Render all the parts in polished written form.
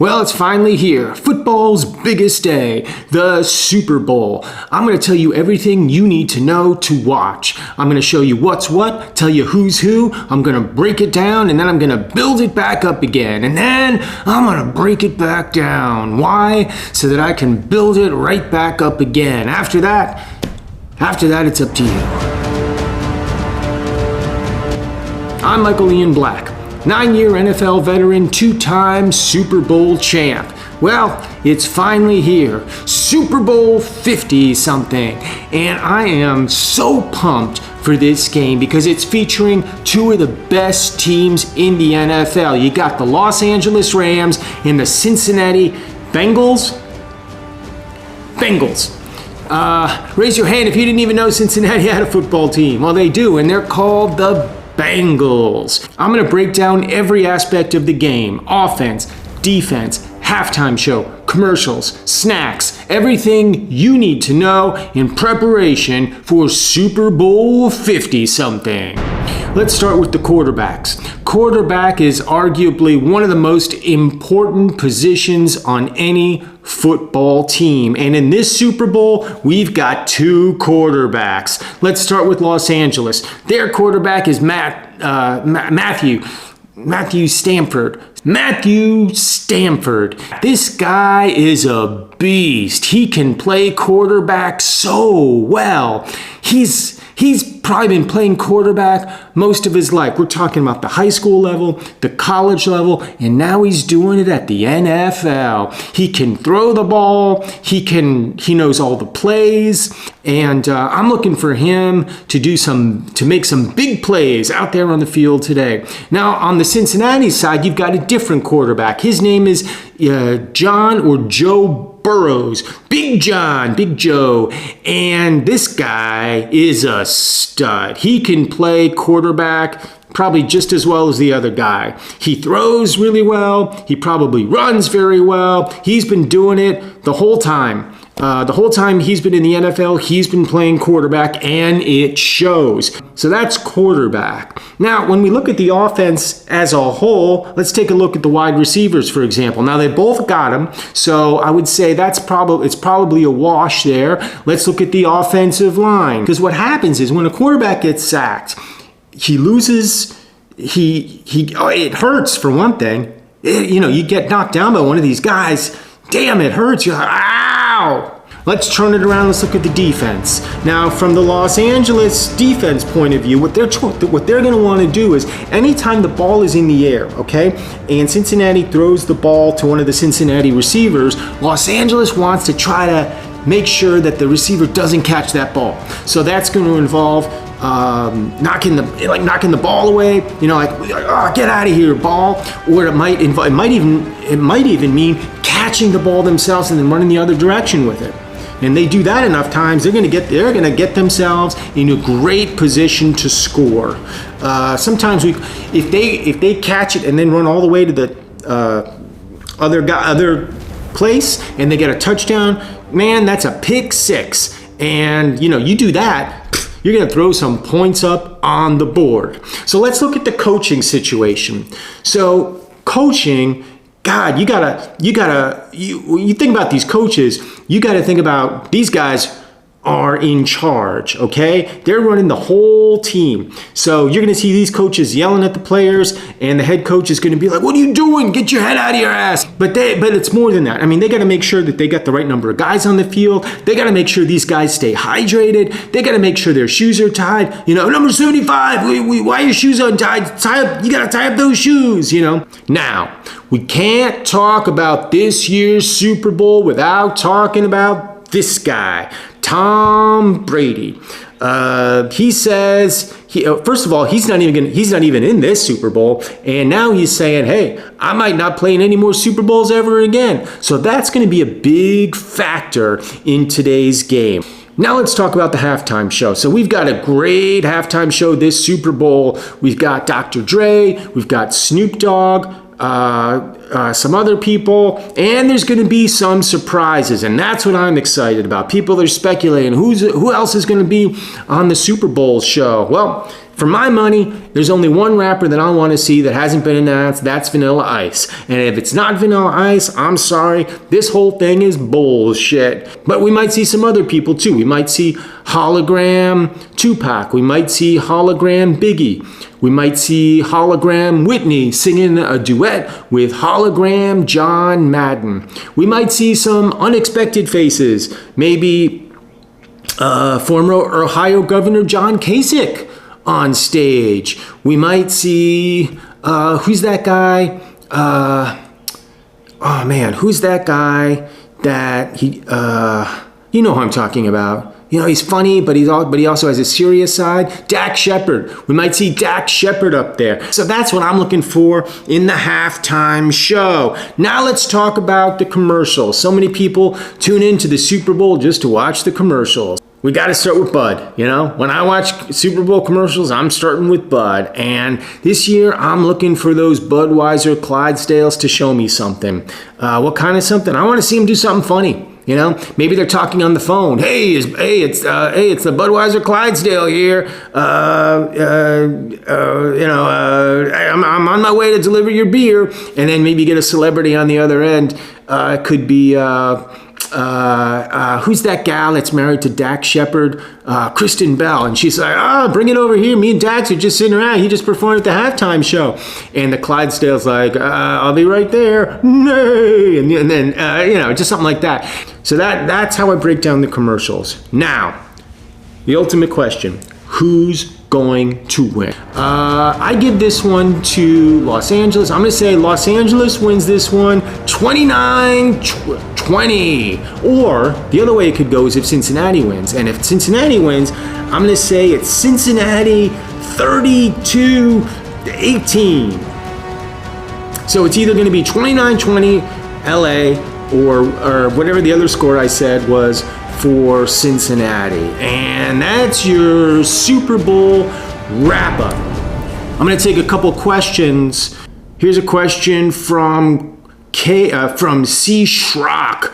Well, it's finally here. Football's biggest day, the Super Bowl. I'm going to tell you everything you need to know to watch. I'm going to show you what's what, tell you who's who. I'm going to break it down, and then I'm going to build it back up again. And then I'm going to break it back down. Why? So that I can build it right back up again. After that, it's up to you. I'm Michael Ian Black. 9-year NFL veteran, 2-time Super Bowl champ. Well, it's finally here, Super Bowl 50-something, and I am so pumped for this game because it's featuring two of the best teams in the NFL. You got the Los Angeles Rams and the Cincinnati Bengals. Raise your hand if you didn't even know Cincinnati had a football team. Well, they do, and they're called the Bengals. I'm going to break down every aspect of the game. Offense, defense, halftime show, commercials, snacks, everything you need to know in preparation for Super Bowl 50-something. Let's start with the quarterbacks. Quarterback is arguably one of the most important positions on any football team. And in this Super Bowl, we've got two quarterbacks. Let's start with Los Angeles. Their quarterback is Matthew Stafford. This guy is a beast. He can play quarterback so well. He's probably been playing quarterback most of his life. We're talking about the high school level, the college level, and now he's doing it at the NFL. He can throw the ball. He knows all the plays, and I'm looking for him to make some big plays out there on the field today. Now, on the Cincinnati side, you've got a different quarterback. His name is Joe Burrows, Big Joe, and this guy is a stud. He can play quarterback probably just as well as the other guy. He throws really well. He probably runs very well. He's been doing it the whole time. The whole time he's been in the NFL, he's been playing quarterback, and it shows. So that's quarterback. Now, when we look at the offense as a whole, let's take a look at the wide receivers, for example. Now, they both got them, so I would say it's probably a wash there. Let's look at the offensive line, because what happens is when a quarterback gets sacked, he loses. It hurts for one thing. You get knocked down by one of these guys. Damn, it hurts. You're like, ow! Let's turn it around. Let's look at the defense. Now, from the Los Angeles defense point of view, what they're going to want to do is anytime the ball is in the air, okay, and Cincinnati throws the ball to one of the Cincinnati receivers, Los Angeles wants to try to make sure that the receiver doesn't catch that ball. So that's going to involve knocking the ball away, get out of here, ball. Or it might even mean catching the ball themselves and then running the other direction with it. And they do that enough times, they're going to get themselves in a great position to score. Sometimes if they catch it and then run all the way to the other place and they get a touchdown, man, that's a pick six. And you do that, you're going to throw some points up on the board. So let's look at the coaching situation. So coaching, God, you think about these coaches, you got to think about these guys are in charge, okay? They're running the whole team. So you're going to see these coaches yelling at the players, and the head coach is going to be like, what are you doing? Get your head out of your ass. But it's more than that. I mean, they got to make sure that they got the right number of guys on the field. They got to make sure these guys stay hydrated. They got to make sure their shoes are tied. Number 75, why are your shoes untied? You got to tie up those shoes, Now, we can't talk about this year's Super Bowl without talking about this guy, Tom Brady. He says first of all, he's not even in this Super Bowl, and now he's saying, hey, I might not play in any more Super Bowls ever again. So that's going to be a big factor in today's game. Now let's talk about the halftime show. So we've got a great halftime show this Super Bowl. We've got Dr. Dre, we've got Snoop Dogg, some other people, and there's going to be some surprises, and that's what I'm excited about. People are speculating who else is going to be on the Super Bowl show. Well, For my money, there's only one rapper that I want to see that hasn't been announced. That's Vanilla Ice. And if it's not Vanilla Ice, I'm sorry. This whole thing is bullshit. But we might see some other people too. We might see hologram Tupac. We might see hologram Biggie. We might see hologram Whitney singing a duet with hologram John Madden. We might see some unexpected faces. Maybe former Ohio Governor John Kasich on stage. We might see, who's that guy? Who's that guy that you know who I'm talking about. You know, he's funny, but he also has a serious side. Dak Shepard. We might see Dak Shepard up there. So that's what I'm looking for in the halftime show. Now let's talk about the commercials. So many people tune into the Super Bowl just to watch the commercials. We got to start with Bud. You know, when I watch Super Bowl commercials, I'm starting with Bud. And this year, I'm looking for those Budweiser Clydesdales to show me something. What kind of something? I want to see them do something funny. You know, maybe they're talking on the phone. Hey, it's the Budweiser Clydesdale here. I'm on my way to deliver your beer. And then maybe get a celebrity on the other end. It could be who's that gal that's married to Dak Shepard? Kristen Bell. And she's like, bring it over here. Me and Dax are just sitting around. He just performed at the halftime show. And the Clydesdale's like, I'll be right there. Nay. And then, just something like that. So that's how I break down the commercials. Now, the ultimate question, who's going to win? I give this one to Los Angeles. I'm going to say Los Angeles wins this one 29-20. Or the other way it could go is if Cincinnati wins. And if Cincinnati wins, I'm going to say it's Cincinnati 32-18. So it's either going to be 29-20 LA or whatever the other score I said was for Cincinnati. And that's your Super Bowl wrap-up. I'm going to take a couple questions. Here's a question from C. Schrock.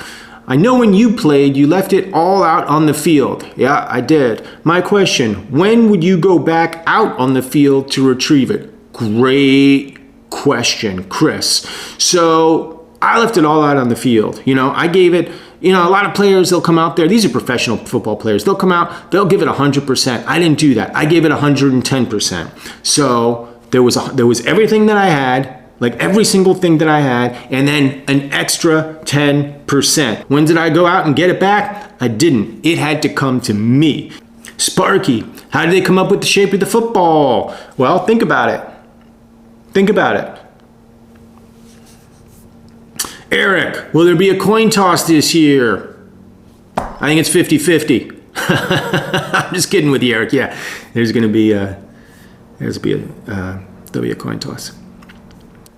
I know when you played, you left it all out on the field. Yeah, I did. My question, when would you go back out on the field to retrieve it? Great question, Chris. So I left it all out on the field. You know, I gave it, a lot of players, they'll come out there. These are professional football players. They'll come out, they'll give it 100%. I didn't do that. I gave it 110%. So there was everything that I had, like every single thing that I had, and then an extra 10%. When did I go out and get it back? I didn't. It had to come to me. Sparky, how did they come up with the shape of the football? Well, think about it. Eric, will there be a coin toss this year? I think it's 50-50. I'm just kidding with you, Eric. Yeah, there'll be a coin toss.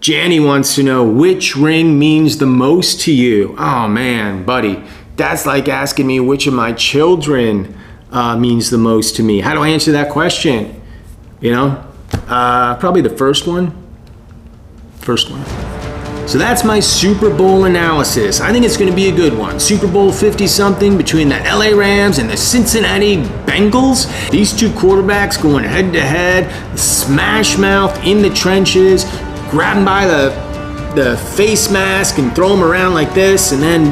Janny wants to know which ring means the most to you. Oh man, buddy, that's like asking me which of my children means the most to me. How do I answer that question? Probably the first one. So that's my Super Bowl analysis. I think it's going to be a good one. Super Bowl 50-something between the LA Rams and the Cincinnati Bengals. These two quarterbacks going head-to-head, smash mouth in the trenches, grab them by the face mask and throw them around like this, and then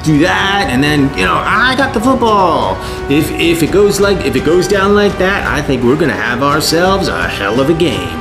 do that, and then I got the football. If it goes down like that, I think we're going to have ourselves a hell of a game.